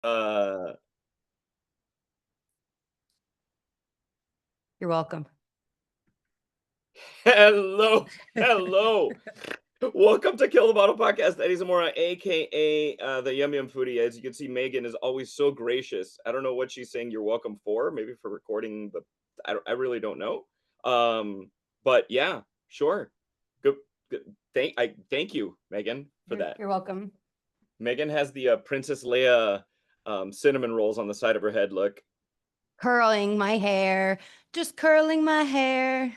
Uh, You're welcome. hello, hello. Welcome to Kill the Bottle Podcast. Eddie Zamora, aka the Yum Yum Foodie. As you can see, Megan is always so gracious. I don't know what she's saying. You're welcome for. Maybe for recording the. I really don't know. But yeah, sure. Good. Good. Thank you, Megan, for You're that. you're welcome. Megan has the Princess Leia cinnamon rolls on the side of her head. Look. Curling my hair, just curling my hair.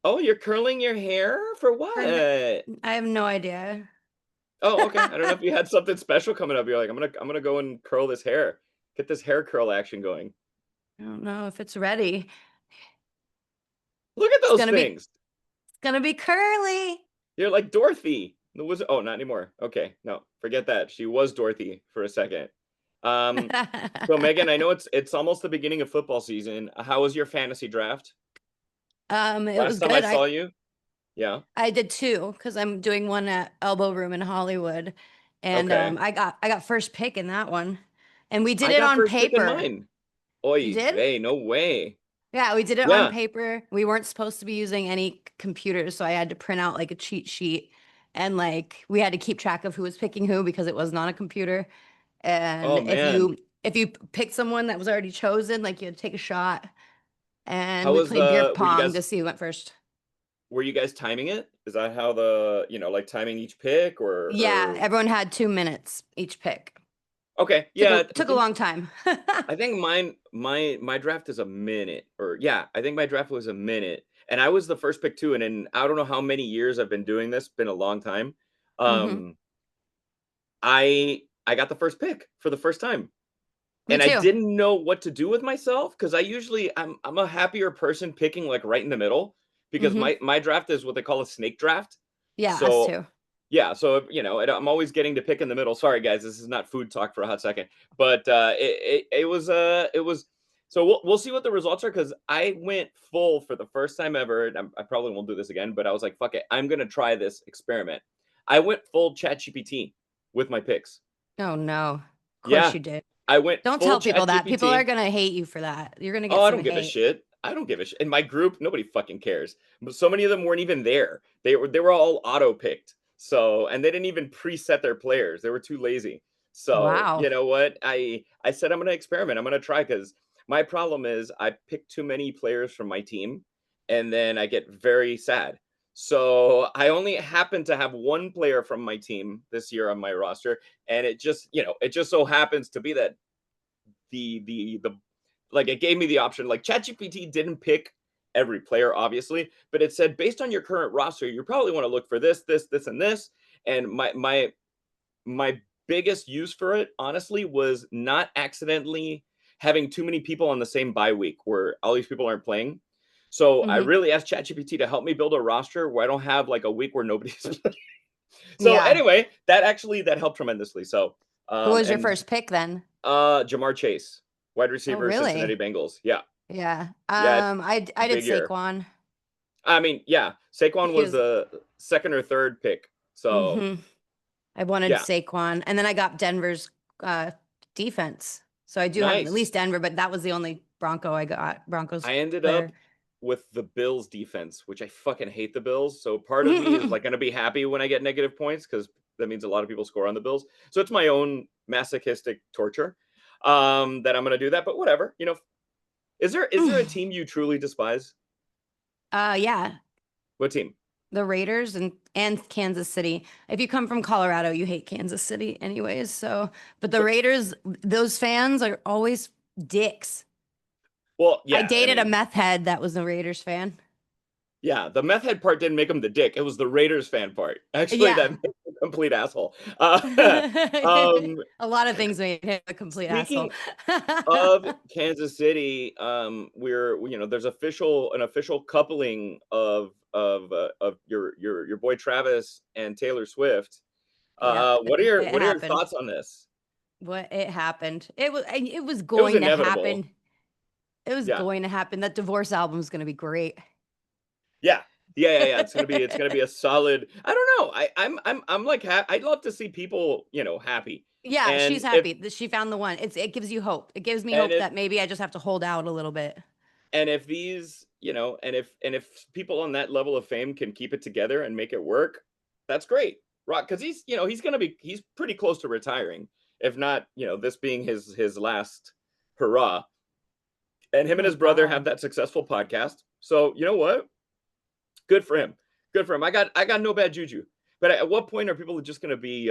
Oh, you're curling your hair for For n- what? I have no idea. Oh, okay. I don't know if I you had something special coming up. You're like, I'm gonna go and curl this hair. Get this hair curl action going. don't know if it's ready. Look at It's those gonna be things. it's gonna be curly. You're like Dorothy. The wizard. Oh, not anymore. Okay, no, forget that. She was Dorothy for a second. Um, so Megan, I know it's almost the beginning of football season. How was your fantasy draft? It Last was time I good. saw you. Yeah. I did two because I'm doing one at Elbow Room in Hollywood, and Okay. I got first pick in that one, and we did I it got on first pick in paper. mine. You Oy did? vey, no way. Yeah, we did it on Yeah. paper. We weren't supposed to be using any computers, so I had to print out like a cheat sheet and like we had to keep track of who was picking who because it wasn't on a computer. Oh And man. if you picked someone that was already chosen, like you had to take a shot. And How we was played beer were you pong guys to see who went first. timing it? Is that how like timing each pick Yeah, or everyone had 2 minutes each pick. okay, Took yeah, took a long time. I think my draft is a minute or yeah, I think my draft was a minute and I was the first pick too and in I don't know how many years I've been doing this, been a long time. Hmm. Um I got the first pick for the first time. Me And I too. didn't know what to do with myself because I'm a happier person picking like right in the middle because Hmm. my draft is what they call a snake draft. Yeah, us So too. yeah, so I'm always getting to pick in the middle. Sorry guys, this is not food talk for a hot second, but it was. So we'll see what the results are because I went full for the first time ever. And I probably won't do this again, but I was like, fuck it, I'm gonna try this experiment. I went full ChatGPT with my picks. Oh no. Of course Yeah, you did. I went Don't full tell people that. People are ChatGPT. gonna hate you for that. You're gonna Oh, get I some don't give a hate. shit. I don't give a shit. In my group, nobody fucking cares. But so many of them weren't even there. They were all auto picked. So and they didn't even preset their players. They were too lazy. So Wow. you know what? I said I'm gonna experiment. I'm gonna try because my problem is I pick too many players from my team, and then I get very sad. So I only happen to have one player from my team this year on my roster, and it just so happens to be that the like it gave me the option. Like ChatGPT didn't pick every player, obviously, but it said based on your current roster, you probably want to look for this, and this. And my biggest use for it, honestly, was not accidentally having too many people on the same bye week where all these people aren't playing. So I Hmm. really asked ChatGPT to help me build a roster where I don't have like a week where nobody's playing. So Yeah. anyway, that helped tremendously. So Who was your and first pick then? Jamar Chase, wide Oh, receiver, Cincinnati really? Bengals. Yeah, Yeah. yeah, I did big year. Saquon. I mean, yeah, Saquon He was was. the second or third pick. So Hmm. I wanted yeah, Saquon, and then I got Denver's uh, defense. So I do have at nice. least Denver, but that was the only Bronco I got. Broncos I ended player. up with the Bills defense, which I fucking hate the Bills. So part of me is like gonna be happy when I get negative points because that means a lot of people score on the Bills. So it's my own masochistic torture that I'm gonna do that. But whatever, is there a team you truly despise? Yeah, What team? the Raiders and Kansas City. If you come from Colorado, you hate Kansas City anyways. So, but the But Raiders, those fans are always dicks. well, I yeah, I dated a mean, meth head that was a Raiders fan. yeah, the meth head part didn't make him the dick. It was the Raiders fan part. Actually, that Yeah. made him a complete asshole. A Um, lot of things made him a complete asshole. speaking of Kansas City, there's an official coupling of your boy Travis and Taylor Swift. Yeah, it What are your happened. thoughts on this? What it happened. It was It was going to inevitable. happen. It was Yeah. going to happen. That divorce album is going to be great. Yeah. Yeah. It's gonna be a solid. I don't know. I'm like I'd love to see people, happy. Yeah, And she's happy that she found the one. It gives you hope. It gives me hope if that maybe I just have to hold out a little bit. these, and if people on that level of fame can keep it together and make it work, that's great. Rock, because he's pretty close to retiring, if not, this being his last hurrah. And Oh him and my his brother have God. that successful podcast. So you know what? Good for him. Good for him. I got no bad juju. But at what point are people just going to be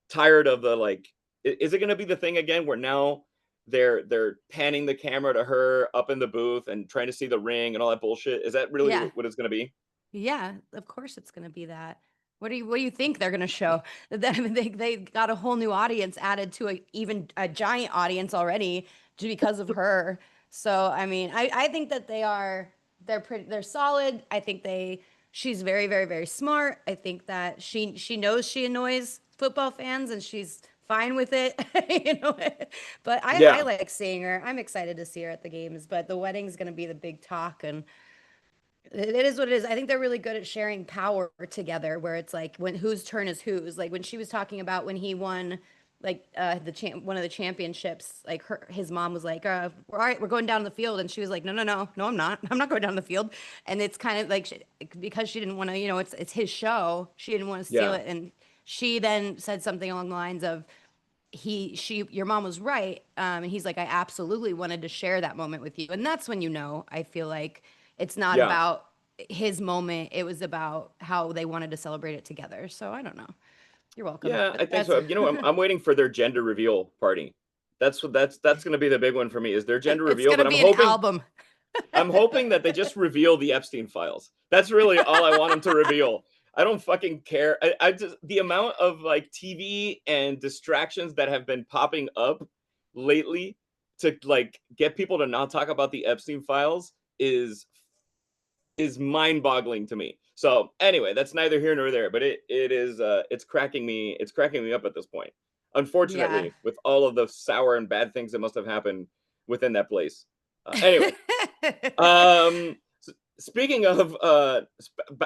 tired of the like? Is it going to be the thing again where now they're panning the camera to her up in the booth and trying to see the ring and all that bullshit? Is that really Yeah. what it's going to be? Yeah, of course it's going to be that. What do you think they're going to show? I mean, they got a whole new audience added to even a giant audience already because of her. So, I mean, I think that they're solid. I think she's very, very, very smart. I think that she knows she annoys football fans and she's fine with it, you know. But I Yeah, like seeing her. I'm excited to see her at the games, but the wedding's going to be the big talk, and it is what it is. I think they're really good at sharing power together, where it's like when whose turn is whose. Like when she was talking about when he won, like one of the championships. Like his mom was like, "All right, we're going down the field," and she was like, "No, no, no, no, I'm not. I'm not going down the field." And it's kind of like because she didn't want to, it's his show. She didn't want to steal yeah, it, and she then said something along the lines of, your mom was right. And he's like, I absolutely wanted to share that moment with you. And that's when, I feel like it's not yeah, about his moment. It was about how they wanted to celebrate it together. So I don't know. You're welcome. yeah. I But think that's, so. I'm waiting for their gender reveal party. That's going to be the big one for me is their gender it's reveal. going to But be an album. I'm hoping that they just reveal the Epstein files. That's really all I want them to reveal. I don't fucking care. I just the amount of like TV and distractions that have been popping up lately to like get people to not talk about the Epstein files is mind-boggling to me. So anyway, that's neither here nor there, but it's cracking me up at this point. Yeah. Unfortunately, with all of the sour and bad things that must have happened within that place. Anyway, um, speaking of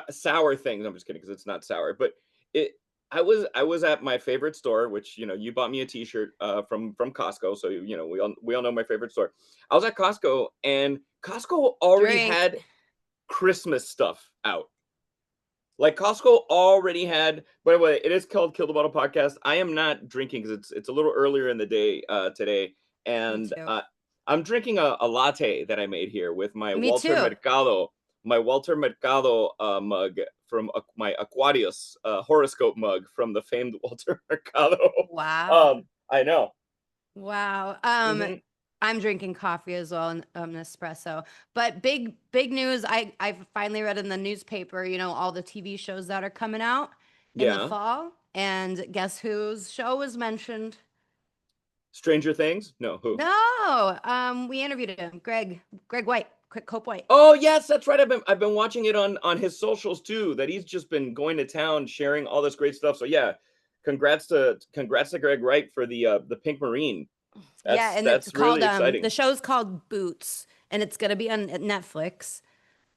sour things, I'm just kidding because it's not sour, but it. I was at my favorite store, which you bought me a T-shirt from Costco, so we all know my favorite store. I was at Costco, and Costco already Drink. had Christmas stuff out. Like Costco already had. By the way, it is called Kill the Bottle Podcast. I am not drinking because it's a little earlier in the day today, Me and too. I'm drinking a latte that I made here with Me too. My Walter Mercado mug from my Aquarius horoscope mug from the famed Walter Mercado. Wow. I know. Wow. Hmm. I'm drinking coffee as well, and an espresso. But big news. I've finally read in the newspaper, all the TV shows that are coming out in the Yeah. fall. And guess whose show was mentioned? Stranger Things? No, who? No. We interviewed him, Greg White, Cope White. Oh yes, that's right. I've been watching it on his socials too. That he's just been going to town, sharing all this great stuff. So yeah, congrats to Greg Wright for the Pink Marine. Yeah, That's and it's that's called really the exciting. show's called Boots, and it's gonna be on Netflix.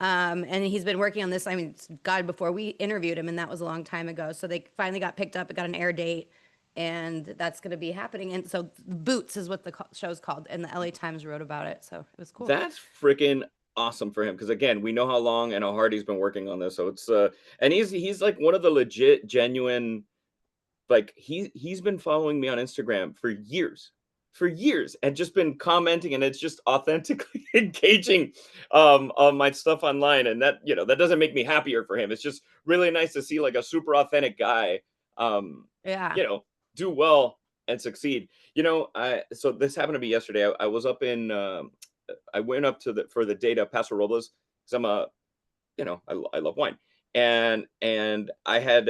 And he's been working on this. I mean, God, before we interviewed him, and that was a long time ago. So they finally got picked up. It got an air date, and that's going to be happening. And so Boots is what the show's called, and the LA Times wrote about it. So it was cool. That's freaking awesome for him because again, we know how long and how hard he's been working on this. So it's and he's like one of the legit, genuine like he's been following me on Instagram for years and just been commenting and it's just authentically engaging on my stuff online and that doesn't make me happier for him. It's just really nice to see like a super authentic guy um Yeah. you know do well and succeed. I so this happened to be yesterday. I was up in I went up to the for the date of Paso Robles because I'm a I love wine and I had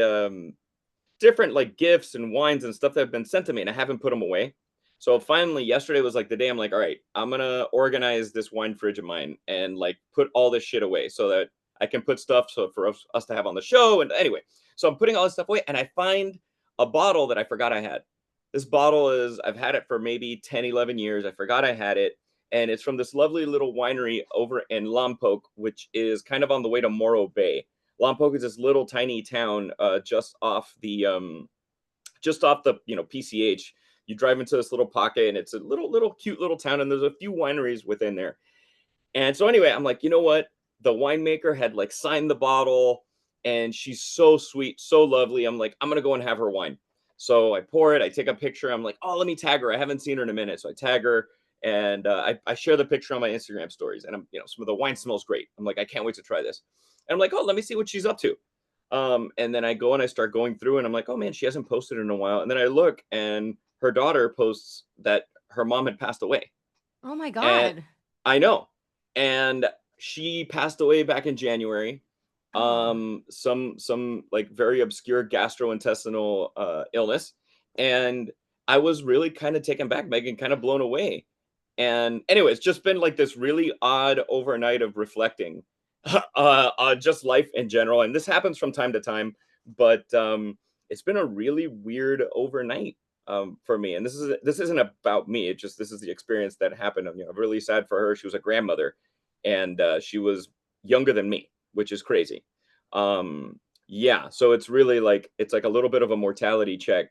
different like gifts and wines and stuff that have been sent to me and I haven't put them away. So finally yesterday was like the day I'm like, all right, I'm gonna organize this wine fridge of mine and like put all this shit away so that I can put stuff so for us to have on the show. And anyway, so I'm putting all this stuff away and I find a bottle that I forgot I had. This bottle I've had it for maybe 10, 11 years. I forgot I had it. And it's from this lovely little winery over in Lompoc, which is kind of on the way to Morro Bay. Lompoc is this little tiny town just off just off the PCH. You drive into this little pocket, and it's a little cute little town, and there's a few wineries within there. And so anyway, I'm like, you know what? The winemaker had like signed the bottle, and she's so sweet, so lovely. I'm like, I'm gonna go and have her wine. So I pour it, I take a picture. I'm like, oh, let me tag her. I haven't seen her in a minute. So I tag her, and I share the picture on my Instagram stories. And some of the wine smells great. I'm like, I can't wait to try this. And I'm like, oh, let me see what she's up to. And then I go and I start going through, and I'm like, oh man, she hasn't posted in a while. And then I look, and her daughter posts that her mom had passed away. Oh my And God. I know. And she passed away back in January. Oh. Some like very obscure gastrointestinal illness. And I was really kind of taken back, Megan, kind of blown away. And anyway, it's just been like this really odd overnight of reflecting on just life in general. And this happens from time to time, but it's been a really weird overnight for me. And this isn't about me. This is the experience that happened. I'm really sad for her. She was a grandmother, and she was younger than me, which is crazy. Yeah, so it's really like it's like a little bit of a mortality check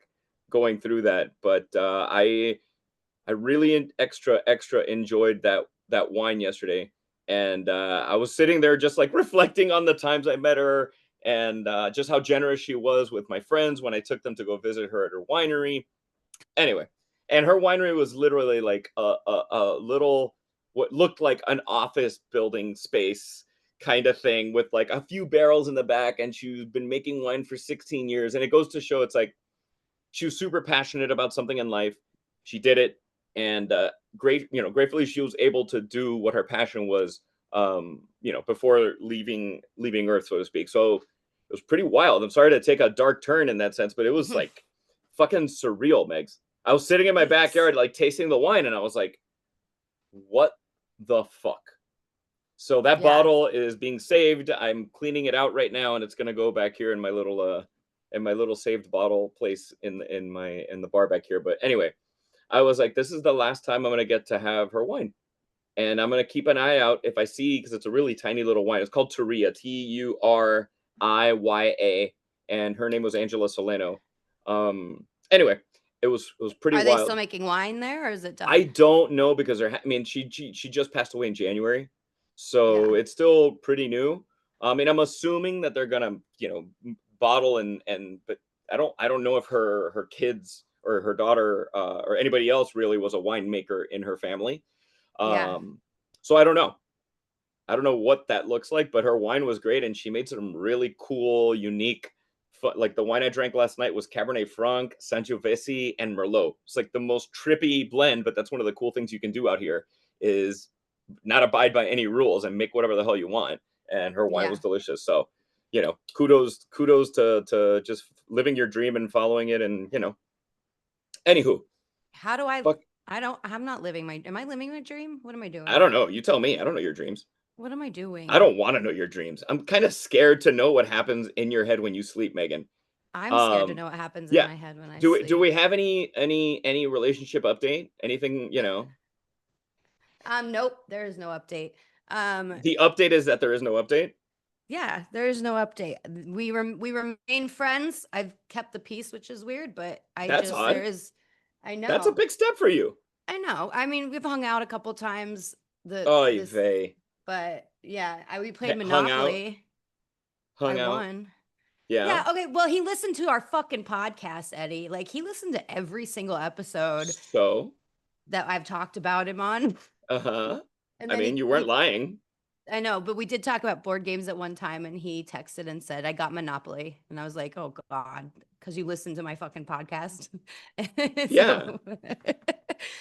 going through that. But I really extra enjoyed that wine yesterday, and I was sitting there just like reflecting on the times I met her, and just how generous she was with my friends when I took them to go visit her at her winery. Anyway, and her winery was literally like a little what looked like an office building space kind of thing with like a few barrels in the back, and she's been making wine for 16 years. And it goes to show it's like she was super passionate about something in life. She did it, and gratefully she was able to do what her passion was, before leaving Earth, so to speak. So it was pretty wild. I'm sorry to take a dark turn in that sense, but it was like fucking surreal, Megs. I was sitting in my It's backyard, like tasting the wine, and I was like, what the fuck? So that yeah. bottle is being saved. I'm cleaning it out right now, and it's gonna go back here in my little saved bottle place in the bar back here. But anyway, I was like, this is the last time I'm gonna get to have her wine. And I'm gonna keep an eye out if I see, because it's a really tiny little wine. It's called Turia, Turiya, and her name was Angela Solano. Anyway, it was pretty Are they still wild. making wine there, or is it I done? don't know because I mean, she just passed away in January, Yeah. so it's still pretty new. I mean, I'm assuming that they're gonna, bottle but I don't know if her kids or her daughter or anybody else really was a winemaker in her family. Yeah. So I don't know. I don't know what that looks like, but her wine was great, and she made some really cool, unique. Like the wine I drank last night was Cabernet Franc, Sangiovese, and Merlot. It's like the most trippy blend, but that's one of the cool things you can do out here is not abide by any rules and make whatever the hell you want. And her wine was Yeah. delicious. So, kudos to just living your dream and following it. And anywho, How do I fuck, I'm not living my am I living my dream? What am I I doing? don't know. You tell me. I don't know your dreams. What am I I doing? don't want to know your dreams. I'm kind of scared to know what happens in your head when you sleep, Megan. I'm scared to Um, know what happens in yeah. my head when I Do sleep. we have any relationship update? Anything, Nope, there is no update. Um, The update is that there is no update. yeah, there is no update. We remain friends. I've kept the peace, which is weird, but That's there odd. is I That's a know. big step for you. I know. I mean, we've hung out a couple times the Oy this vey. but yeah, we played Hung out, Monopoly. I hung out. won. Yeah. Yeah, okay. Well, he listened to our fucking podcast, Eddie. Like he listened to every single episode So, that I've talked about him on. uh-huh. And I then mean, you weren't lying. I know, but we did talk about board games at one time, and he texted and said, "I got Monopoly," and I was like, "Oh God," because you listened to my fucking podcast. Yeah. so,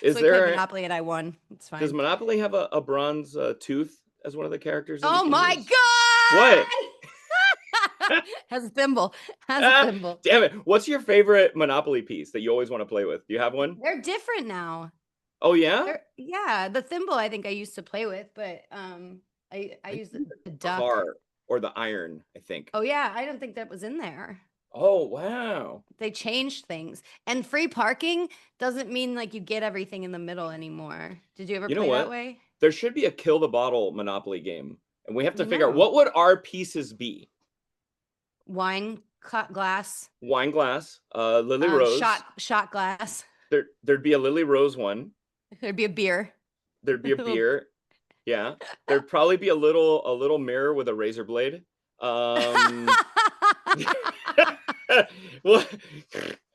Is so we played there Monopoly, and I won. It's does fine. Monopoly have a bronze tooth as one of the characters that you Oh can my use? What? God! Has a thimble. Has a Ah, thimble. damn it. What's your favorite Monopoly piece that you always want to play with? Do you have one? They're different now. Oh yeah? Yeah, the thimble I think I used to play with, but I I used think the the duck. car or the iron, I think. Oh yeah, I don't think that was in there. Oh wow. They changed things. And free parking doesn't mean like you get everything in the middle anymore. Did you ever You know play that what? way? There should be a kill the bottle Monopoly game. And we have to I figure out know. what would our pieces be? Wine Glass. wine glass, Lily Rose. Shot glass. There'd be a Lily Rose one. There'd be a beer. There'd be a beer. Yeah. There'd probably be a little mirror with a razor blade. Um, what,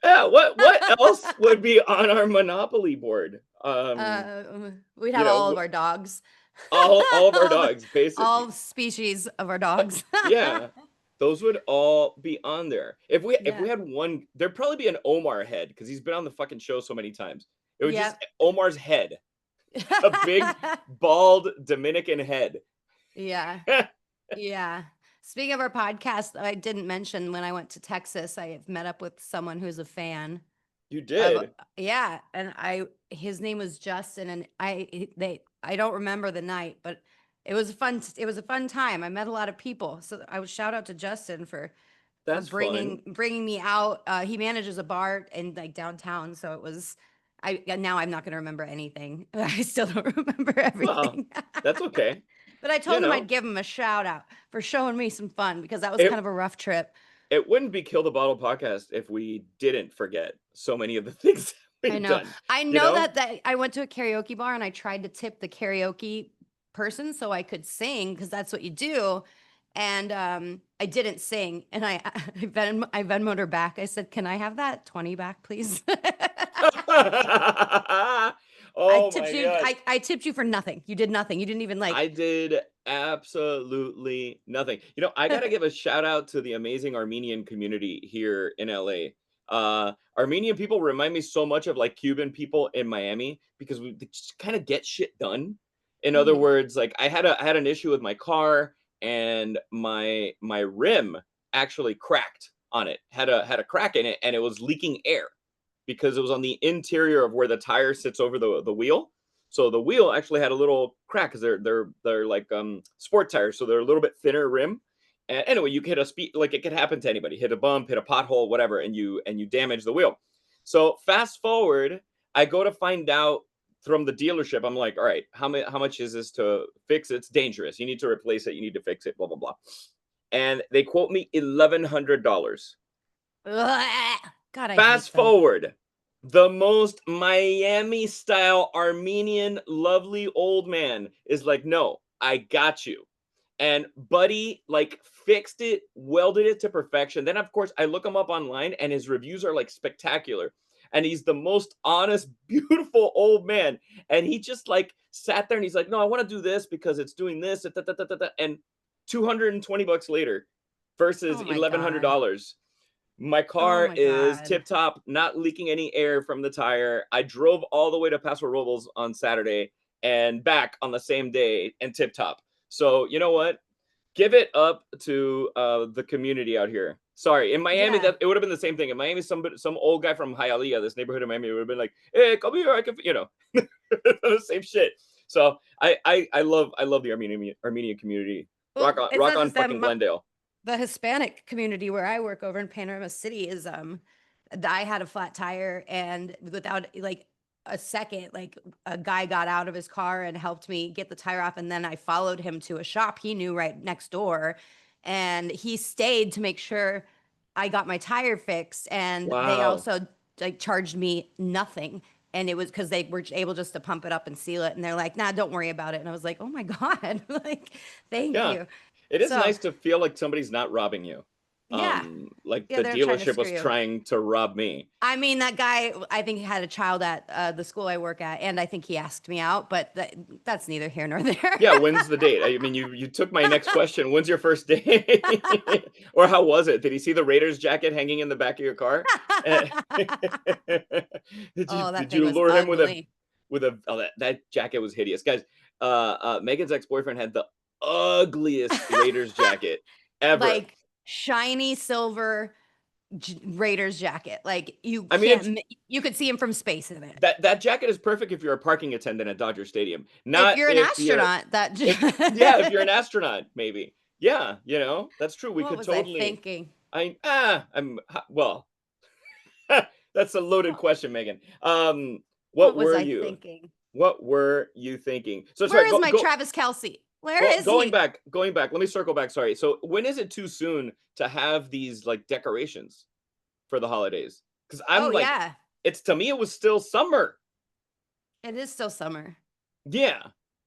yeah, what else would be on our Monopoly board? We'd You have all know, of our dogs. all of our all, dogs, basically. all species of our dogs. Yeah. Those would all be on there. If we Yeah. had one, there'd probably be an Omar head because he's been on the fucking show so many times. It would just Yep. Omar's head, a big bald Dominican head. Yeah. Yeah. Speaking of our podcast, I didn't mention when I went to Texas, I met up with someone who's a fan You of, did. yeah, and his name was Justin, and I don't remember the night, but it was a fun time. I met a lot of people, so I would shout out to Justin for That's fun. bringing me out. He manages a bar in like downtown, so it was. Now I'm not going to remember anything. I still don't remember Well, everything. that's okay. But I You told him know, I'd give him a shout out for showing me some fun because that was it kind of a rough trip. it wouldn't be Kill the Bottle podcast if we didn't forget so many of the things that I we've know. done. I You know know? that I went to a karaoke bar and I tried to tip the karaoke person so I could sing because that's what you do. And I didn't sing, and I Venmoed her back. I said, "Can I have that 20 back, please?" I Oh tipped my you. god. I tipped you for nothing. You did nothing. You didn't even like. I did absolutely nothing. I got to give a shout out to the amazing Armenian community here in LA. Armenian people remind me so much of like Cuban people in Miami because we just kind of get shit done. In other Mhm. words, like I had an issue with my car and my rim actually cracked on it. Had a crack in it and it was leaking air because it was on the interior of where the tire sits over the wheel. So the wheel actually had a little crack because they're like sport tires, so they're a little bit thinner rim. And anyway, you hit a speed, like it could happen to anybody, hit a bump, hit a pothole, whatever, and you damage the wheel. So fast forward, I go to find out from the dealership. I'm like, all right, how much is this to fix? It's dangerous. You need to replace it. You need to fix it. Blah blah blah. And they quote me $1,100. Ugh. God, I hate Fast them. forward, the most Miami style Armenian lovely old man is like, no, I got you. And Buddy like fixed it, welded it to perfection. Then of course I look him up online and his reviews are like spectacular. And he's the most honest, beautiful old man. And he just like sat there and he's like, no, I want to do this because it's doing this. And $220 later versus Oh my God. $1,100. My Oh car my is God. tip top, not leaking any air from the tire. I drove all the way to Paso Robles on Saturday and back on the same day and tip top. So you know what? Give it up to the community out here. Sorry, in Miami, Yeah. that it would have been the same thing. In Miami, some old guy from Hialeah, this neighborhood in Miami, would have been like, "Hey, come here, I can," the same shit. So I love the Armenian community. Well, it's Rock not on, just fucking them. Glendale. The Hispanic community where I work over in Panorama City is I had a flat tire, and without like a second, like a guy got out of his car and helped me get the tire off, and then I followed him to a shop he knew right next door, and he stayed to make sure I got my tire fixed, and they Wow. also like charged me nothing. And it was because they were able just to pump it up and seal it. And they're like, nah, don't worry about it. And I was like, oh my God, like, thank Yeah. you. It is So nice to feel like somebody's not robbing you. yeah. Like Yeah, the they're trying to dealership screw was you. trying to rob me. I mean, that guy, I think, had a child at the school I work at, and I think he asked me out, but that's neither here nor there. Yeah, when's the date? I mean, you took my next question. When's your first date? Or how was it? Did he see the Raiders jacket hanging in the back of your car? Eh, did you Oh, that did thing you was lure him with a ugly. that jacket was hideous. Guys, Megan's ex-boyfriend had the ugliest Raiders jacket ever. Like shiny silver Raiders jacket. Like you I mean, it's can't, you could see him from space in it. that jacket is perfect if you're a parking attendant at Dodger Stadium. If Not you're an if you're astronaut, that if yeah, if you're an astronaut, maybe. Yeah, that's true. We what could was I totally. thinking? Well, that's a loaded question, Megan. What What was were I you? thinking? What were you thinking? So sorry, Where is go my go. Travis Kelce? Where Well, is he? going back. Let me circle back. Sorry. So when is it too soon to have these like decorations for the holidays? Because Oh I'm like, yeah, it's to me, it was still summer. it is still summer. Yeah.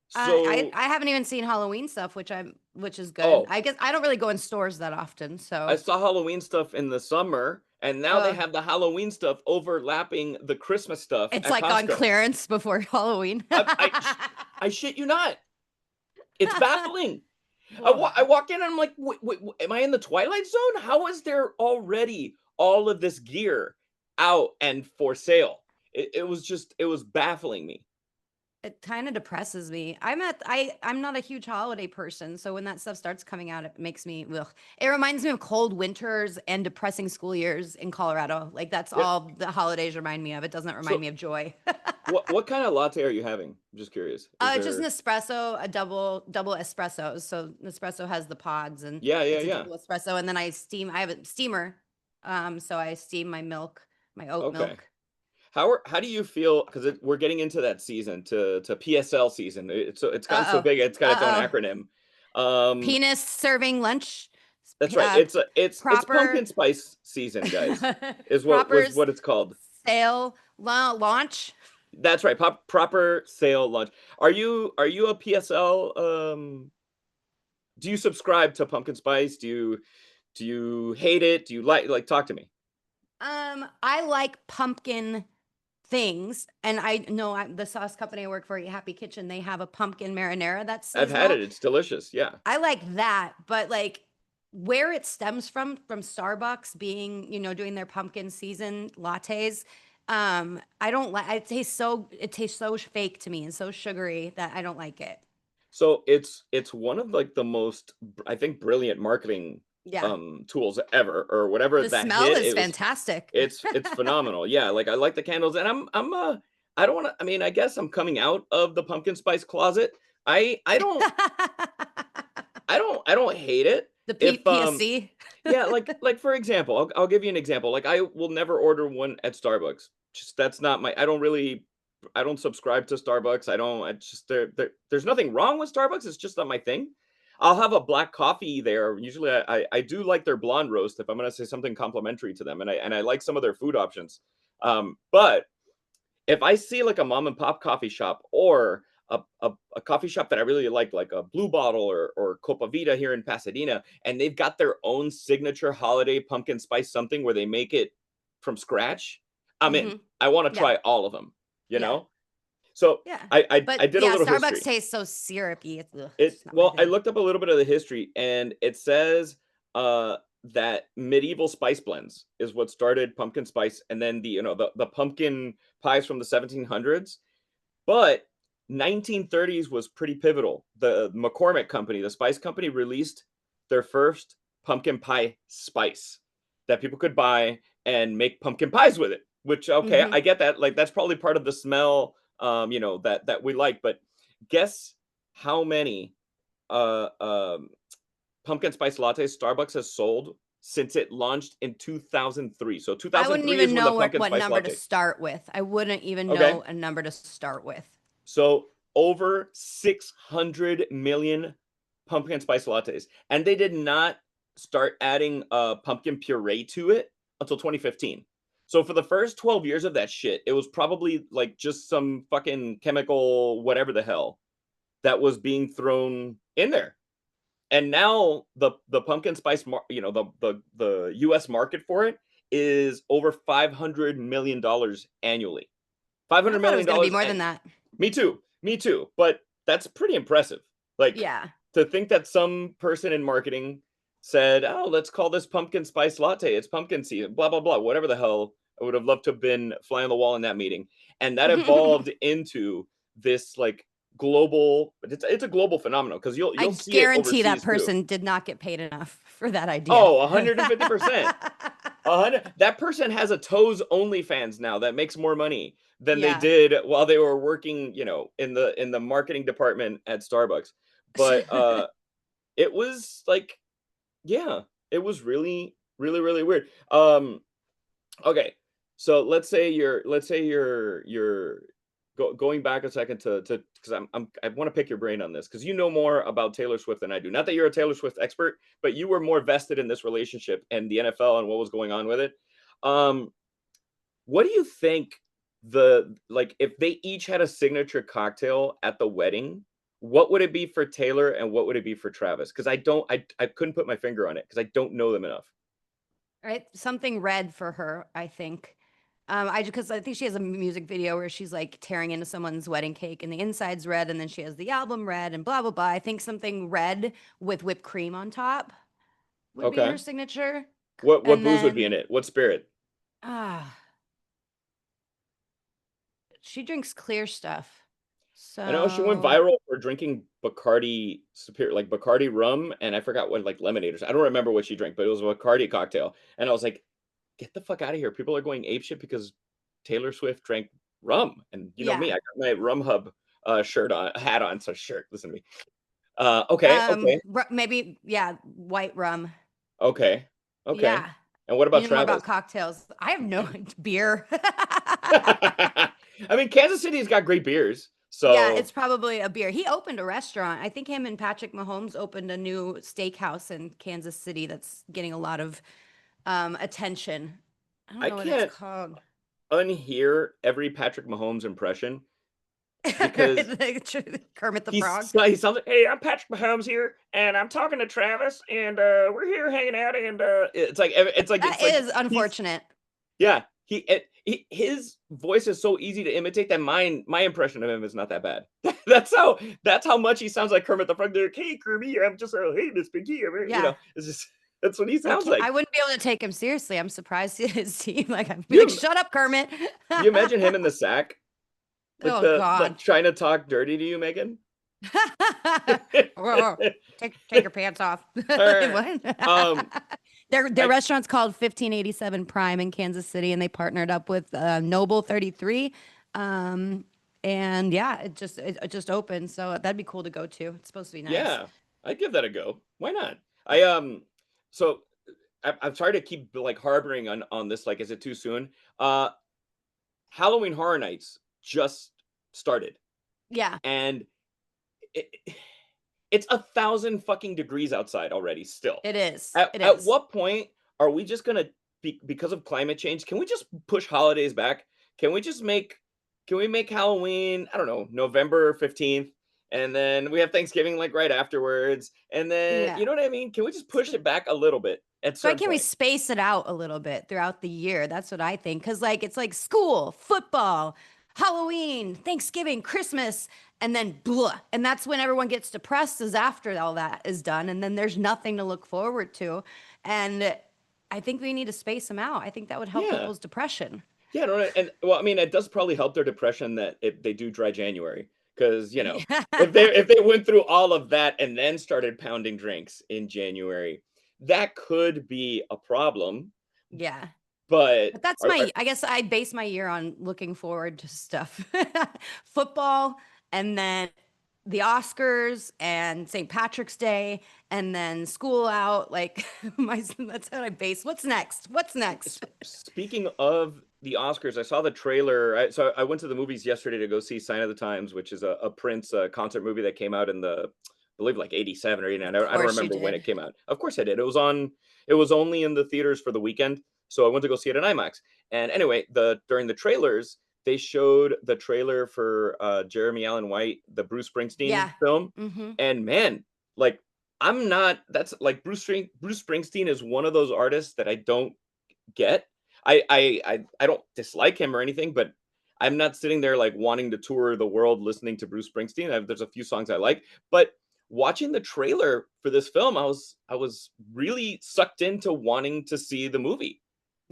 So, I haven't even seen Halloween stuff, which is good. oh, I guess I don't really go in stores that often, I so saw Halloween stuff in the summer, and now they uh, have the Halloween stuff overlapping the Christmas stuff it's at like on Costco. clearance before Halloween. I shit you not. It's baffling. Oh, I walk in and I'm like, am I in the Twilight Zone? How is there already all of this gear out and for sale? It was baffling me. it kind of depresses me. I'm not a huge holiday person, so when that stuff starts coming out, it makes me ugh. It reminds me of cold winters and depressing school years in Colorado. Like that's Yep. all the holidays remind me of. It doesn't remind So me of joy. what kind of latte are you having? I'm just curious. Is Just an there espresso, a double espresso. So Nespresso has the pods, and Yeah, yeah, it's a yeah. double espresso. And then I steam. I have a steamer, so I steam my milk, my oat Okay. milk. How do you feel? Because we're getting into that season to PSL season. It's gotten so Uh big. It's oh, got its own uh oh. acronym. Penis serving lunch. That's right. Uh, It's proper, pumpkin spice season, guys. Is proper what it's called. sale launch. That's right. Proper sale lunch. Are you a PSL? Do you subscribe to pumpkin spice? Do you hate it? Do you like talk to me? I like pumpkin things, and I know the sauce company I work for, Happy Kitchen, they have a pumpkin marinara that's I've had seasonal. it. It's delicious. Yeah. I like that, but like where it stems from Starbucks being, doing their pumpkin season lattes, I don't like it tastes so fake to me and so sugary that I don't like it. So it's one of like the most I think brilliant marketing Yeah. tools ever or whatever The that smell hit. is It was fantastic. it's phenomenal. Yeah, like I like the candles and I don't want to I mean, I guess I'm coming out of the pumpkin spice closet. I don't I don't hate it. The If PSC. Yeah, like for example, I'll give you an example. Like I will never order one at Starbucks. Just that's not my I don't subscribe to Starbucks. I don't I just there's nothing wrong with Starbucks. It's just not my thing. I'll have a black coffee there. Usually I do like their blonde roast if I'm gonna say something complimentary to them. And I like some of their food options. But if I see like a mom and pop coffee shop or a coffee shop that I really like a Blue Bottle or Copa Vida here in Pasadena, and they've got their own signature holiday pumpkin spice something where they make it from scratch, I'm in. Hmm. I want to Yeah. try all of them, you Yeah. know? So Yeah. I But did a yeah, little Starbucks history. tastes so syrupy. It's just not my I thing. looked up a little bit of the history and it says that medieval spice blends is what started pumpkin spice and then the pumpkin pies from the 1700s. But 1930s was pretty pivotal. The McCormick company, the spice company, released their first pumpkin pie spice that people could buy and make pumpkin pies with it. Which okay, Hmm. I get that. Like that's probably part of the smell, that we like. But guess how many uh, um, pumpkin spice lattes Starbucks has sold since it launched in 2003. So I wouldn't 2003 is even when the know pumpkin what spice number to latte. start with. I wouldn't even Okay, know a number to start with. so over 600 million pumpkin spice lattes, and they did not start adding pumpkin puree to it until 2015. So for the first 12 years of that shit, it was probably like just some fucking chemical whatever the hell that was being thrown in there. And now the pumpkin spice the US market for it is over 500 million dollars annually. 500 I thought it million was going to be dollars more than and that. me too. Me too. But that's pretty impressive. Like Yeah. to think that some person in marketing said, "Oh, let's call this pumpkin spice latte. It's pumpkin season." Blah blah blah. Whatever the hell. I would have loved to have been fly on the wall in that meeting. And that evolved into this like global. It's a global phenomenon because you'll I see it guarantee that overseas too. person did not get paid enough for that idea. Oh, 150%. 100. That person has a Toes OnlyFans now that makes more money than they Yeah. did while they were working, in the marketing department at Starbucks. But it was like, yeah, it was really, really, really weird. Okay, so let's say you're going back a second to because I want to pick your brain on this because you know more about Taylor Swift than I do. Not that you're a Taylor Swift expert, but you were more vested in this relationship and the NFL and what was going on with it. Um, what do you think if they each had a signature cocktail at the wedding, what would it be for Taylor and what would it be for Travis? Because I couldn't put my finger on it because I don't know them enough. Right? Something red for her, I think. Because I think she has a music video where she's like tearing into someone's wedding cake and the inside's red, and then she has the album red and blah blah blah. I think something red with whipped cream on top would be her Okay. signature. What And booze would be in then it? What spirit? ah, she drinks clear stuff. I know she went So viral for drinking Bacardi Superior, like Bacardi rum, and I forgot what like lemonade or I don't remember what she drank, but it was a Bacardi cocktail. And I was like, get the fuck out of here. People are going apeshit because Taylor Swift drank rum. And you know me, yeah. I got my Rum Hub shirt on, hat on, so shirt. Listen to me. Okay, okay, Maybe yeah, white rum. okay, okay. Yeah. And what You about know more Travis? about cocktails. I have no beer. I mean, Kansas City's got great beers, Yeah, so it's probably a beer. He opened a restaurant. I think him and Patrick Mahomes opened a new steakhouse in Kansas City that's getting a lot of attention. I don't I know what it's can't called. unhear every Patrick Mahomes impression because Kermit the Frog. he sounds like, "Hey, I'm Patrick Mahomes here, and I'm talking to Travis, and we're here hanging out, and That it's like is he's unfortunate. yeah his voice is so easy to imitate that my impression of him is not that bad. That's how much he sounds like Kermit the Frog. They're like, hey Kermit, I'm just hey Miss Piggy, Yeah. it's just that's what he I sounds can't, like. I wouldn't be able to take him seriously. I'm surprised his team. Like I'd be like, You shut up, Kermit. you imagine him in the sack, like Oh the God. like trying to talk dirty to you, Megan. Whoa, take your pants off. Alright. What? Um, Their I restaurant's called 1587 Prime in Kansas City, and they partnered up with Noble 33. Um, and yeah, it just opened, so that'd be cool to go to. It's supposed to be nice. yeah, I'd give that a go. Why not? So I'm sorry to keep like harboring on this. Like, is it too soon? Uh, Halloween Horror Nights just started, Yeah, and it, it's 1,000 fucking degrees outside already. Still, it is. It at is. what point are we just gonna because of climate change? Can we just push holidays back? Can we just make can we make Halloween, I don't know, November 15th, and then we have Thanksgiving like right afterwards, and then Yeah. you know what I mean? Can we just push it back a little bit at a So why certain can't we point? space it out a little bit throughout the year? That's what I think. Because like it's like school, football, Halloween, Thanksgiving, Christmas, and then blah. And that's when everyone gets depressed is after all that is done. And then there's nothing to look forward to. And I think we need to space them out. I think that would help Yeah. people's depression. Yeah, no, and well, I mean, it does probably help their depression that they do dry January because if they went through all of that and then started pounding drinks in January, that could be a problem. Yeah. But But that's are I guess I base my year on looking forward to stuff. Football and then the Oscars and St. Patrick's Day and then school out. Like that's how I base. What's next? What's next? speaking of the Oscars, I saw the trailer. So I went to the movies yesterday to go see Sign of the Times, which is a Prince concert movie that came out in I believe like 87 or 89. Of I don't course you remember when did. it came out. Of course I did. It was only in the theaters for the weekend. So I went to go see it in IMAX. And anyway, during the trailers, they showed the trailer for Jeremy Allen White, the Bruce Springsteen Yeah. film. Mm-hmm. And man, like I'm not that's like Bruce Springsteen is one of those artists that I don't get. I don't dislike him or anything, but I'm not sitting there like wanting to tour the world listening to Bruce Springsteen. There's a few songs I like, but watching the trailer for this film, I was really sucked into wanting to see the movie.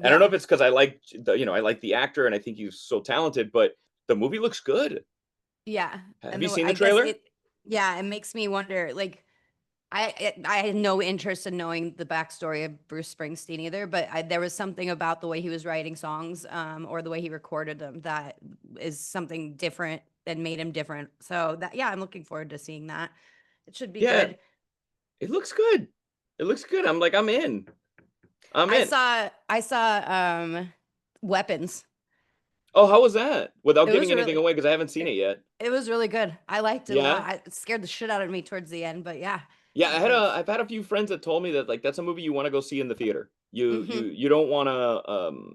I don't know Yeah. if it's because I like I like the actor and I think he's so talented, but the movie looks good. Yeah. Have And you seen the I guess trailer? it makes me wonder, like, I had no interest in knowing the backstory of Bruce Springsteen either, but there was something about the way he was writing songs, or the way he recorded them that is something different and made him different. So that, yeah, I'm looking forward to seeing that. It should be Yeah, good. it looks good. It looks good. I'm like, I'm in. I'm in. I saw Weapons. Oh, how was that? Without It giving was anything really away, because I haven't seen it it, yet. it was really good. I liked it a Yeah? lot. It scared the shit out of me towards the end, but yeah, Yeah, intense. I've had a few friends that told me that, like, that's a movie you wanna go see in the theater. Hmm. You don't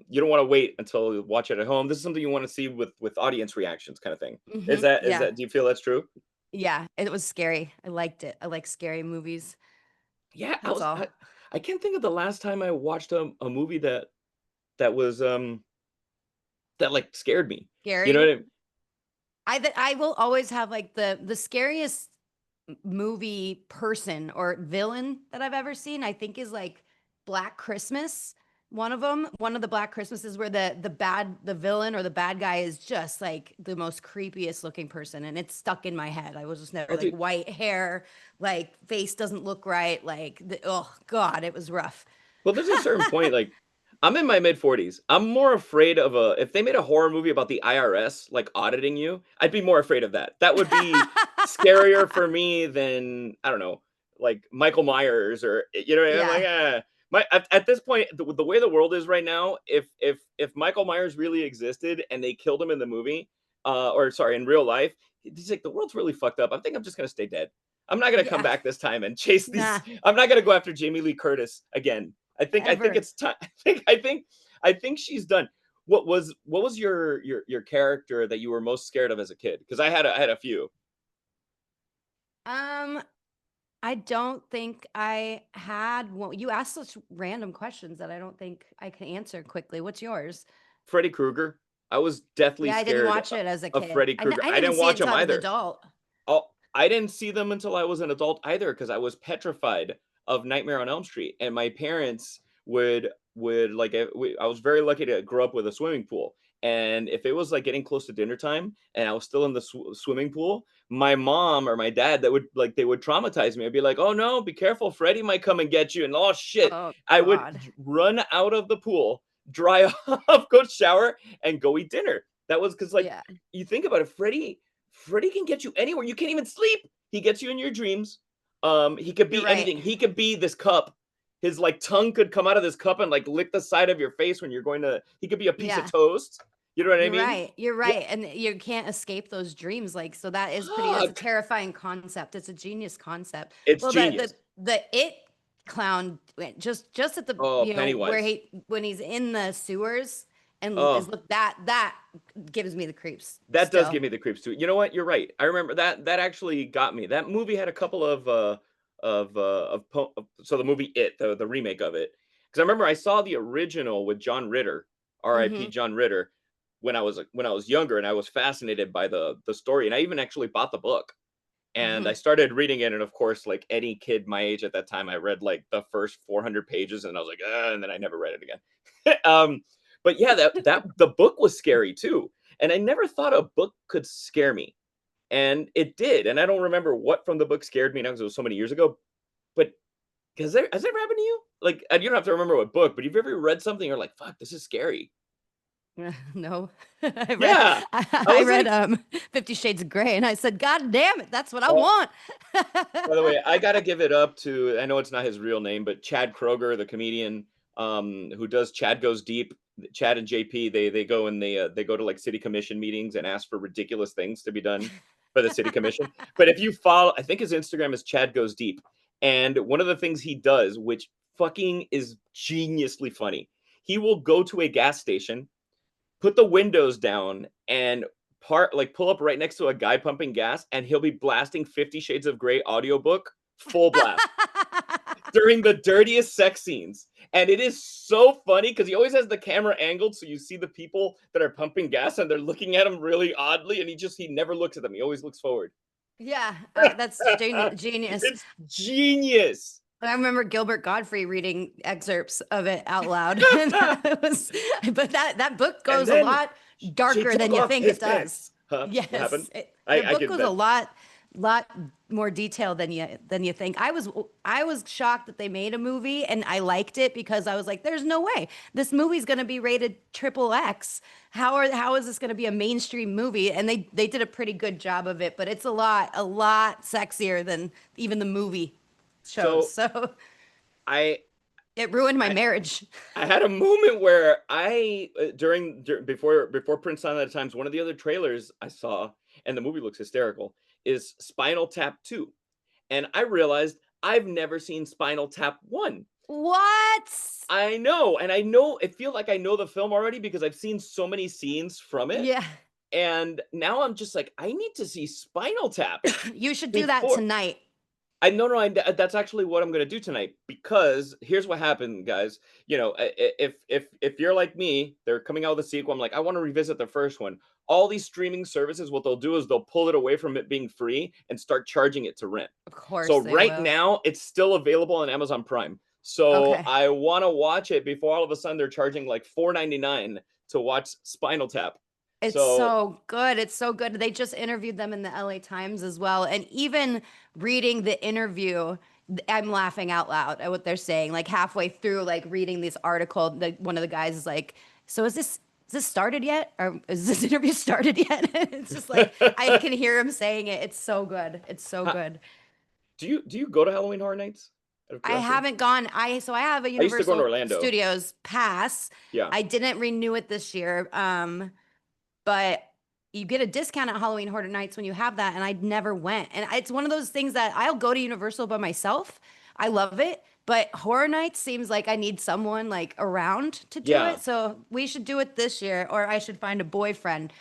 you don't wanna wait until you watch it at home. This is something you wanna see with audience reactions kinda thing. Hmm. Is Yeah. that do you feel that's true? Yeah, it was scary. I liked it. I like scary movies. Yeah, That's all. I can't think of the last time I watched a movie that was, that, like, scared me. You know what Scary. I mean? I will always have like the scariest movie person or villain that I've ever seen, I think is like Black Christmas. One of them, one of the Black Christmases where the villain or the bad guy is just like the most creepiest looking person, and it's stuck in my head. I was just never Oh, like dude. white hair, like face doesn't look right, like oh god, it was rough. Well, there's a certain point, like, I'm in my mid-40s. I'm more afraid of a if they made a horror movie about the IRS, like, auditing you, I'd be more afraid of that. That would be scarier for me than, I don't know, like, Michael Myers or you know what I mean? I'm like, Yeah, My at this point, the way the world is right now, if Michael Myers really existed and they killed him in the movie, or sorry, in real life, he's like, "The world's really fucked up. I think I'm just gonna stay dead. I'm not gonna come yeah, back this time and chase these nah, I'm not gonna go after Jamie Lee Curtis again." I think ever. it's time. I think she's done. What was your character that you were most scared of as a kid? Because I had a few. Um, I don't think I had well, you asked such random questions that I don't think I can answer quickly. What's yours? Freddy Krueger. I was deathly Yeah, I didn't scared watch it as a of kid. Freddy Krueger. I I didn't didn't see it watch him until I was an either. adult. Oh, I didn't see them until I was an adult either because I was petrified of Nightmare on Elm Street, and my parents would like I was very lucky to grow up with a swimming pool, and if it was like getting close to dinner time and I was still in the swimming pool, my mom or my dad that would like they would traumatize me. I'd be like, "Oh no, be careful, Freddy might come and get you," and oh shit, Oh I would God. run out of the pool, dry off, go shower, and go eat dinner. That was because like Yeah, you think about it, Freddy can get you anywhere. You can't even sleep. He gets you in your dreams. He could you're be right. anything. He could be this cup. His like tongue could come out of this cup and like lick the side of your face when you're going to. He could be a piece of Yeah, toast. You know what I you're mean? right. You're Yeah. right. And you can't escape those dreams. Like, so that is pretty, that's a Fuck. terrifying concept. It's a genius concept. It's Well, genius. the it clown just at the, Oh, you know, where Pennywise. when he's in the sewers and is Oh, look that gives me the creeps that does still. give me the creeps too. You know what? You're right. I remember that. That actually got me. That movie had a couple so the movie It, the remake of it. Because I remember I saw the original with John Ritter, R.I.P. Hmm. John Ritter, when I was younger, and I was fascinated by the story, and I even actually bought the book. And I Hmm. started reading it, and of course, like any kid my age at that time, I read like the first 400 pages, and I was like, and then I never read it again. But yeah, that the book was scary too, and I never thought a book could scare me, and it did. And I don't remember what from the book scared me now because it was so many years ago. But has that ever happened to you? Like, you don't have to remember what book, but have you ever read something you're like, "Fuck, this is scary." No, Yeah, I I was read like, 50 Shades of Grey and I said, God damn it, that's what I oh, want. by the way, I gotta give it up to I know it's not his real name, but Chad Kroger, the comedian, who does Chad Goes Deep. Chad and JP, they go and they go to like city commission meetings and ask for ridiculous things to be done for the city commission. But if you follow, I think his Instagram is Chad Goes Deep, and one of the things he does, which fucking is geniusly funny, he will go to a gas station, put the windows down, and pull up right next to a guy pumping gas, and he'll be blasting 50 Shades of Grey audiobook full blast during the dirtiest sex scenes. And it is so funny because he always has the camera angled so you see the people that are pumping gas and they're looking at him really oddly, and he never looks at them. He always looks forward. Yeah, that's genius. It's genius. I remember Gilbert Godfrey reading excerpts of it out loud. And it was, but that book And goes a then lot she darker took than you off think his it does. pants. Huh? What happened? Yes, the I book get goes a that. lot more detailed than you think. I was shocked that they made a movie and I liked it because I was like, there's no way this movie's going to be rated triple X. How is this going to be a mainstream movie? And they did a pretty good job of it, but it's a lot sexier than even the movie shows. So So I It ruined my I marriage. I had a moment where before Prince Silent at Times, one of the other trailers I saw, and the movie looks hysterical, is Spinal Tap 2. And I realized I've never seen Spinal Tap 1. What? I know, and I know I feel like I know the film already because I've seen so many scenes from it. Yeah. And now I'm just like, I need to see Spinal Tap You should do that before. tonight. I no, no, that's actually what I'm gonna do tonight because here's what happened, guys. You know, if you're like me, they're coming out with a sequel. I'm like, I want to revisit the first one. All these streaming services, what they'll do is they'll pull it away from it being free and start charging it to rent. Of course So they right will. now, it's still available on Amazon Prime. So Okay. I want to watch it before all of a sudden they're charging like $4.99 to watch Spinal Tap. It's So so good. It's so good. They just interviewed them in the LA Times as well. And even reading the interview, I'm laughing out loud at what they're saying. Like halfway through, like reading this article, one of the guys is like, "So is this started yet? Or is this interview started yet?" It's just like I can hear him saying it. It's so good. It's so Huh, good. do you go to Halloween Horror Nights? Out of I curiosity, haven't gone. I have a I used to go in Universal Orlando. Studios pass. Yeah. I didn't renew it this year. But you get a discount at Halloween Horror Nights when you have that, and I never went. And it's one of those things that I'll go to Universal by myself. I love it, but Horror Nights seems like I need someone like around to do Yeah. it. So we should do it this year, or I should find a boyfriend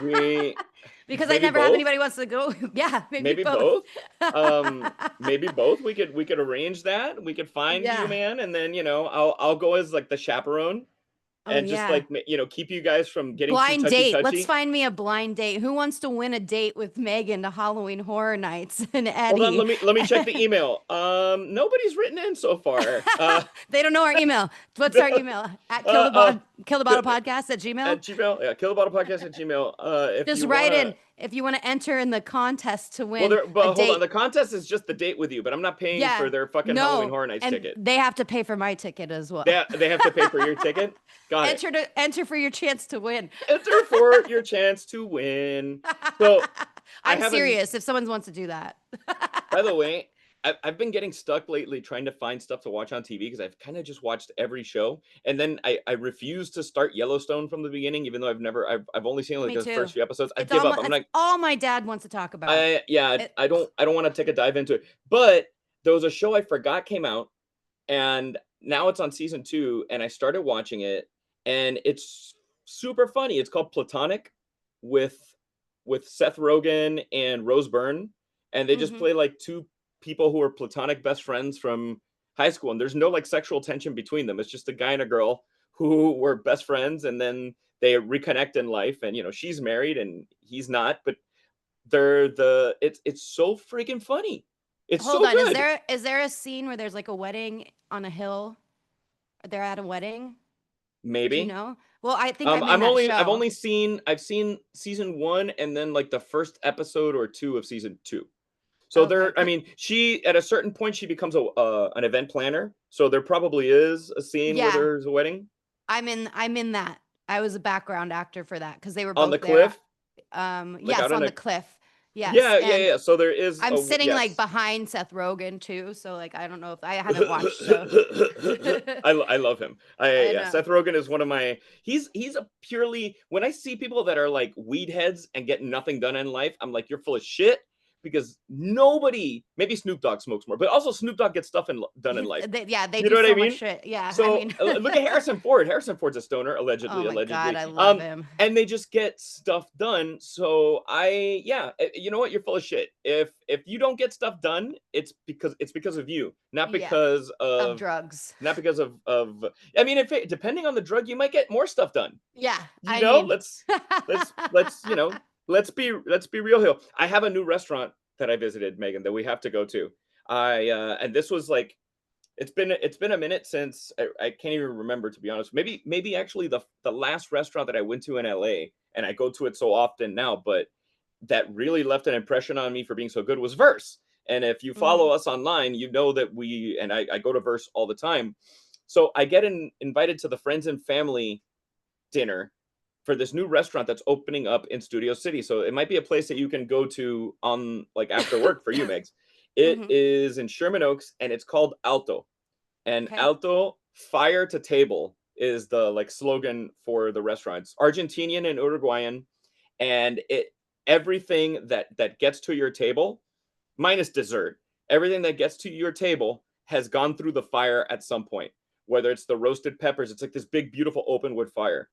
We because I maybe never have both. anybody who wants to go. Yeah, maybe Maybe both. both. Maybe both. We could arrange that. We could find you, Yeah. man, and then I'll go as like the chaperone Oh and just yeah. like keep you guys from getting too Blind touchy date. Let's touchy. find me a blind date. Who wants to win a date with Megan to Halloween Horror Nights and Hold on, Eddie? let me check the email. Nobody's written in so far. They don't know our email. What's our email? At uh, kill the bottle podcast at Gmail. at Gmail, yeah, kill the bottle podcast at Gmail. If Just you write wanna, in if you want to enter in the contest to well, win there, a but hold on, date. the contest is just the date with you, but I'm not paying for Yeah. their fucking Halloween No. Horror Nights And ticket. they have to pay for my ticket as well. They have to pay for your ticket. Got it. Enter for your chance to win. Enter for your chance to win. So I I'm haven't. serious if someone wants to do that. By the way, I've been getting stuck lately trying to find stuff to watch on TV because I've kind of just watched every show, and then I refuse to start Yellowstone from the beginning, even though I've only seen like Me the too. first few episodes. I It's give all up. my, I'm it's like, all my dad wants to talk about. I yeah, It, I don't want to take a dive into it. But there was a show I forgot came out, and now it's on season 2, and I started watching it, and it's super funny. It's called Platonic, with Seth Rogen and Rose Byrne, and they just mhm. play like two people who are platonic best friends from high school, and there's no like sexual tension between them. It's just a guy and a girl who were best friends, and then they reconnect in life, and she's married and he's not, but it's so freaking funny. It's Hold so on. Is good. there a scene where there's like a wedding on a hill? They're at a wedding? Do you Maybe. know? Well, I think I'm in I'm that only I've show. only seen I've seen season 1 and then like the first episode or 2 of season 2. So Okay. there, I mean, she at a certain point she becomes an event planner. So there probably is a scene where Yeah, there's a wedding I'm in that. I was a background actor for that because they were on the both there. cliff, like Yes, out in on the a cliff. Yes, yeah, yeah, and yeah. So there is I'm a sitting like yes. behind Seth Rogen too, so like I don't know if I haven't watched, so I love him. I Yeah, know. Seth Rogen is one of my. He's a purely when I see people that are like weed heads and get nothing done in life, I'm like, you're full of shit because nobody. Maybe Snoop Dogg smokes more, but also Snoop Dogg gets stuff done in life. Yeah, they You do know what I so much mean? shit. Yeah, I So mean, look at Harrison Ford. Harrison Ford's a stoner, oh allegedly, my God, allegedly. I love him. And they just get stuff done. So yeah, you know what? You're full of shit. If you don't get stuff done, it's because of you, not Yeah, because of of drugs. not because of. I mean, if depending on the drug, you might get more stuff done. Yeah, You I know, mean, let's be real here. I have a new restaurant that I visited, Megan, that we have to go to. I and this was like it's been a minute since I can't even remember, to be honest. Maybe actually the last restaurant that I went to in LA, and I go to it so often now, but that really left an impression on me for being so good was Verse. And if you follow mhm. us online, you know that I go to Verse all the time. So I get invited to the friends and family dinner for this new restaurant that's opening up in Studio City. So it might be a place that you can go to on like after work for you, Megs. It Mhm. is in Sherman Oaks and it's called Alto. And Okay. alto fire to table is the like slogan for the restaurants. Argentinian and Uruguayan, and it everything that gets to your table, minus dessert, everything that gets to your table has gone through the fire at some point. Whether it's the roasted peppers, it's like this big, beautiful open wood fire.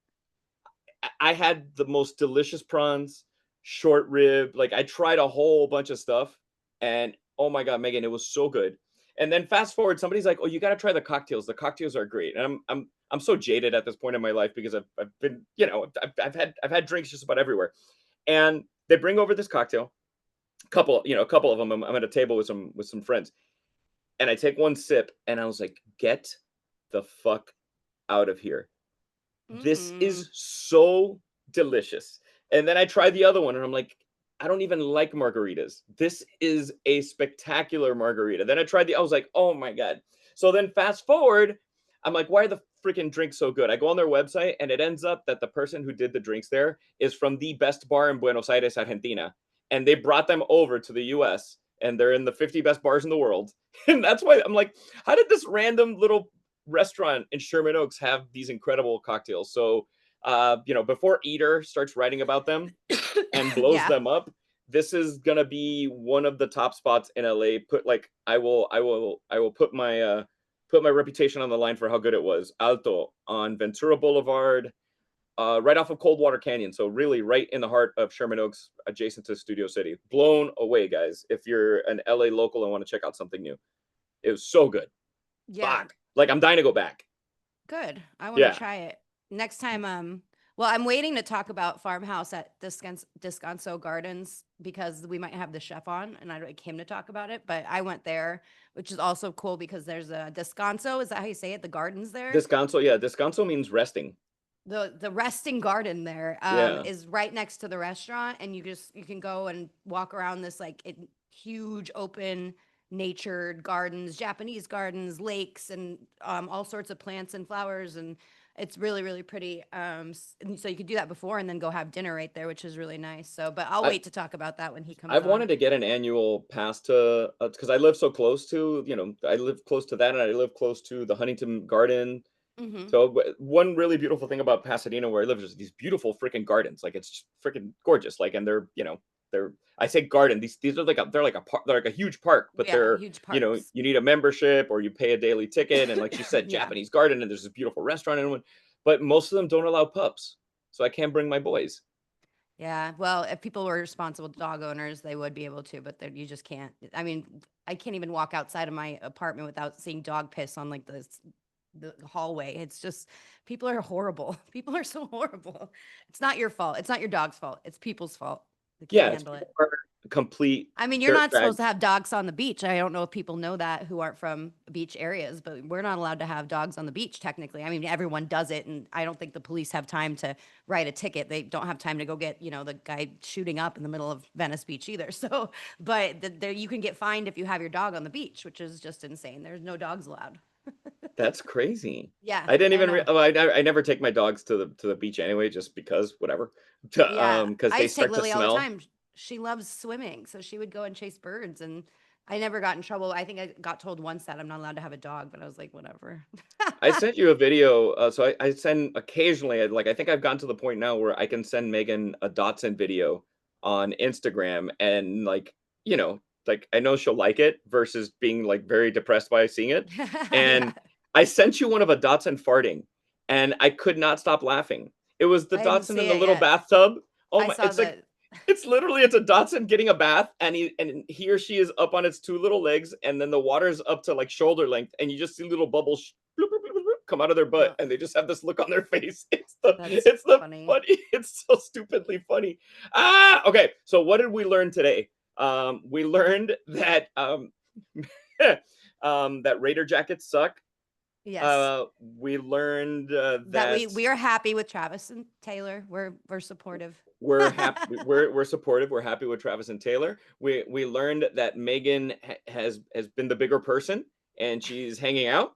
I had the most delicious prawns, short rib. Like I tried a whole bunch of stuff, and oh my god, Megan, it was so good. And then fast forward, somebody's like, "Oh, you got to try the cocktails. The cocktails are great." And I'm so jaded at this point in my life because I've been, I've had drinks just about everywhere. And they bring over this cocktail, a couple of them. I'm at a table with some friends, and I take one sip, and I was like, "Get the fuck out of here. This Mm-mm. is so delicious." And then I tried the other one and I'm like, I don't even like margaritas. This is a spectacular margarita. Then I was like, oh my God. So then fast forward, I'm like, why are the freaking drinks so good? I go on their website and it ends up that the person who did the drinks there is from the best bar in Buenos Aires, Argentina. And they brought them over to the US and they're in the 50 best bars in the world. And that's why I'm like, how did this random little restaurant in Sherman Oaks have these incredible cocktails? So, before Eater starts writing about them and blows Yeah. them up, this is gonna be one of the top spots in LA. I will put my reputation on the line for how good it was. Alto on Ventura Boulevard, right off of Coldwater Canyon. So really, right in the heart of Sherman Oaks, adjacent to Studio City. Blown away, guys! If you're an LA local and want to check out something new, it was so good. Yeah. Fuck, like I'm dying to go back. Good. I want to Yeah. try it next time. Well, I'm waiting to talk about Farmhouse at Descanso Gardens because we might have the chef on, and I'd like him to talk about it. But I went there, which is also cool because there's a Descanso. Is that how you say it? The gardens there. Descanso, yeah, descanso means resting. The resting garden there Yeah. is right next to the restaurant, and you can go and walk around this huge open natured gardens, Japanese gardens, lakes, and all sorts of plants and flowers, and it's really really pretty. And so you could do that before and then go have dinner right there, which is really nice. So, but I'll I wait to talk about that when he comes I've on. wanted to get an annual pass to because I live so close to, I live close to that and I live close to the Huntington Garden. Hmm. So one really beautiful thing about Pasadena where I live is these beautiful freaking gardens. Like it's just freaking gorgeous. Like and they're I say garden. These are like they're like a huge park, but Yeah, huge parks. you need a membership or you pay a daily ticket and like she said Yeah. Japanese garden and there's this beautiful restaurant and one, but most of them don't allow pups. So I can't bring my boys. Yeah, well, if people were responsible dog owners, they would be able to, but you just can't. I mean, I can't even walk outside of my apartment without seeing dog piss on like the hallway. It's just people are horrible. People are so horrible. It's not your fault. It's not your dog's fault. It's people's fault. They can't Yeah, it's handle it. people are complete I mean, you're not supposed to dirtbags. have dogs on the beach. I don't know if people know that who aren't from beach areas, but we're not allowed to have dogs on the beach technically. I mean, everyone does it, and I don't think the police have time to write a ticket. They don't have time to go get, the guy shooting up in the middle of Venice Beach either. So, but there you can get fined if you have your dog on the beach, which is just insane. There's no dogs allowed. That's crazy. Yeah, I didn't I even know. I never take my dogs to the beach anyway, just because whatever. Yeah, Because I they used to take start to Lily all the smell. time. She loves swimming, so she would go and chase birds, and I never got in trouble. I think I got told once that I'm not allowed to have a dog, but I was like, whatever. I sent you a video, so I send occasionally. I think I've gotten to the point now where I can send Megan a Dotson video on Instagram, and like I know she'll like it versus being like very depressed by seeing it. Yeah, And I sent you one of a Dotson farting, and I could not stop laughing. It was the I didn't Dotson in see the it little yet. bathtub. Oh I my! saw It's like the it's a Dotson getting a bath, and he or she is up on its two little legs, and then the water's up to like shoulder length, and you just see little bubbles bloop, bloop, bloop, bloop, come out of their butt, uh, and they just have this look on their face. that's it's the funny. funny. It's so stupidly funny. Okay. So what did we learn today? We learned that that Raider jackets suck. Yes. We learned That that we are happy with Travis and Taylor. We're supportive. we're happy. We're supportive. We're happy with Travis and Taylor. We learned that Megan has been the bigger person and she's hanging out.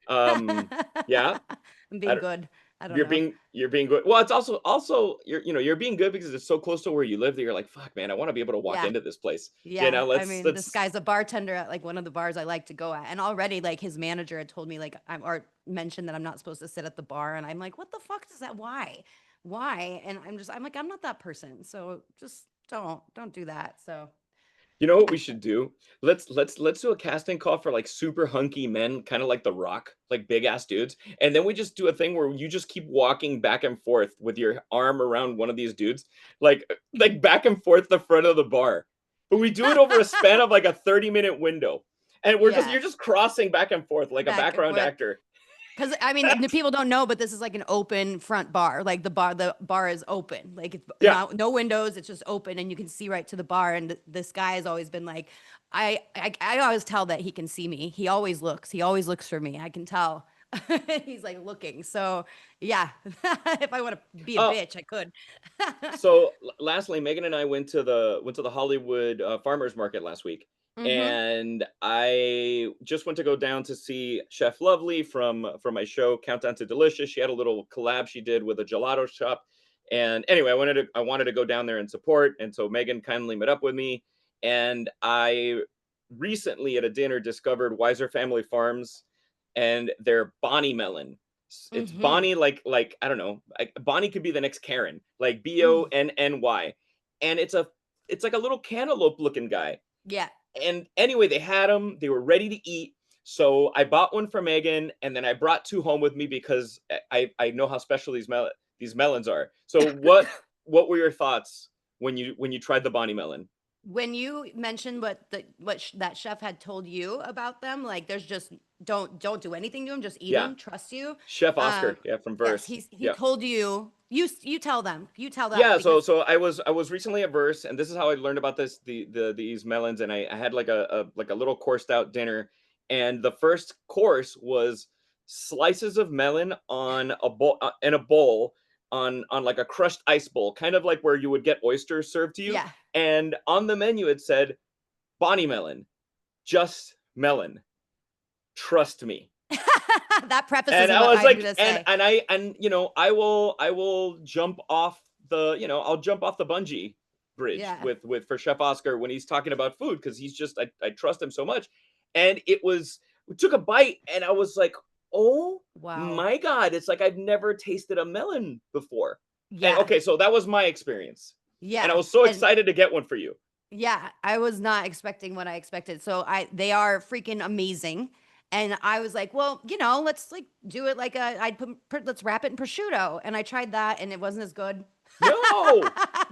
Um, yeah, I'm I being don't, good. I don't know. You're being good. Well, it's also you're being good because it's so close to where you live that you're like, fuck, man, I want to be able to walk Yeah. into this place. Yeah, I Let's mean, this guy's a bartender at like one of the bars I like to go at, and already like his manager had told me like or mentioned that I'm not supposed to sit at the bar, and I'm like, what the fuck does that? Why? And I'm like, I'm not that person, so just don't do that. So You know what we should do? Let's do a casting call for like super hunky men, kind of like The Rock, like big ass dudes, and then we just do a thing where you just keep walking back and forth with your arm around one of these dudes, like back and forth the front of the bar. But we do it over a span of like a 30-minute window, and yeah, you're just crossing back and forth like a back and background forth. actor. Because I mean, the people don't know, but this is like an open front bar. Like the bar is open. Like it's Yeah. no windows. It's just open, and you can see right to the bar. And this guy has always been like, I always tell that he can see me. He always looks. He always looks for me. I can tell. He's like looking. So yeah, if I want to be a Oh, bitch, I could. so lastly, Megan and I went to the Hollywood farmers market last week, Mm-hmm. and I just went to go down to see Chef Lovely from my show Countdown to Delicious. She had a little collab she did with a gelato shop, and anyway, I wanted to go down there and support, and so Megan kindly met up with me, and I recently at a dinner discovered Wiser Family Farms and their Bonnie melon. It's Mm-hmm. Bonnie, like I don't know. Bonnie could be the next Karen, like Mm. Bonny, and it's like a little cantaloupe looking guy. Yeah. And anyway, they had them. They were ready to eat. So I bought one for Megan, and then I brought two home with me because I know how special these melons are. So what were your thoughts when you tried the Bonnie melon? When you mentioned that chef had told you about them, like there's just don't do anything to them, just eat Yeah, them, trust you. Chef Um, Oscar, yeah, from yes, Verse. he Yeah. told you tell them, you tell that Yeah, because so I was recently at Verse, and this is how I learned about these melons, and I had like a little coursed out dinner, and the first course was slices of melon on a bowl in a bowl on like a crushed ice bowl, kind of like where you would get oysters served to you, yeah. and on the menu it said Bonnie melon, just melon, trust me. That prefaces And I what was I'm like, gonna say. and I will jump off I'll jump off the bungee bridge Yeah. with for Chef Oscar when he's talking about food because he's just I trust him so much. And we took a bite and I was like, oh Wow. my God, it's like I've never tasted a melon before. And Yeah. okay, so that was my experience. And I Yeah. was so And excited to get one for you. yeah, I was not expecting what I expected. So they are freaking amazing. And I was like, well, let's like do it like let's wrap it in prosciutto. And I tried that and it wasn't as good. No,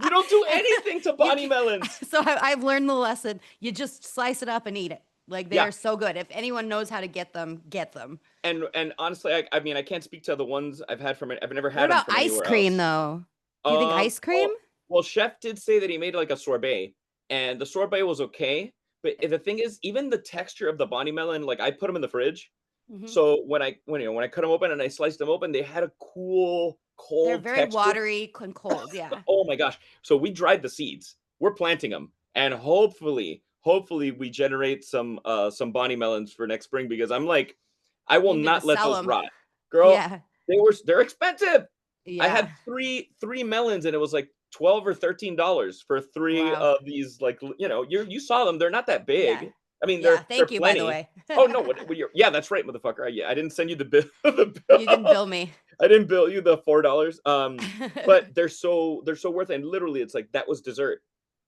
you don't do anything to You Bonnie melons. so I've learned the lesson. You just slice it up and eat it. Like they Yeah. are so good. If anyone knows how to get them, get them. And honestly, I mean, I can't speak to the ones I've had from it. I've never What had them about from ice anywhere cream else. though? Do you think ice cream? Oh, well, Chef did say that he made like a sorbet, and the sorbet was okay. But the thing is, even the texture of the Bonnie melon, like I put them in the fridge. Hmm. So when I cut them open and I sliced them open, they had a cool, They're cold very texture. watery and cold. Yeah. Oh my gosh! So we dried the seeds. We're planting them, and hopefully we generate some Bonnie melons for next spring because I'm like, I will You need to not let sell those them. rot, girl. Yeah. They're expensive. I Yeah. had three melons and it was like $12 or $13 for three Wow. of these. Like you saw them. They're not that Yeah. big. I mean, Yeah. they're Thank you, by the plenty. way. Oh no, yeah, that's right, motherfucker. I didn't send you the bill. The You didn't bill. bill me. I didn't bill you the $4. But they're so worth it. And literally, it's like that was dessert.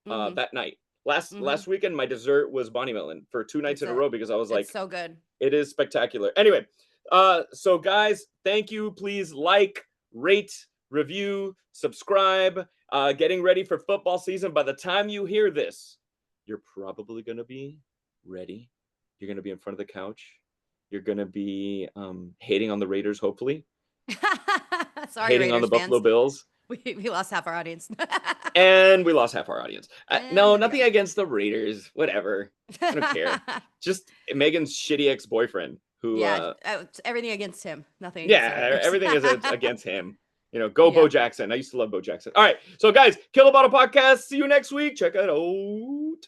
Hmm. That night. Last Hmm. weekend, my dessert was Bonnie melon for 2 nights It's in a a, row because I was it's like, so good. it is spectacular. Anyway, so guys, thank you. Please like, rate, review, subscribe. Getting ready for football season. By the time you hear this, you're probably gonna be ready. You're gonna be in front of the couch. You're gonna be hating on the Raiders, hopefully, Sorry, hating on the Raiders Buffalo fans. Bills. We lost half our audience. And we lost half our audience. And No, there we nothing go. against the Raiders. Whatever. I don't care. Just Megan's shitty ex-boyfriend who Yeah, it's everything against him. Nothing against the yeah, Raiders. everything is against him. Go Bo Yeah. Jackson. I used to love Bo Jackson. All right. So guys, Kill a Bottle Podcast. See you next week. Check it out.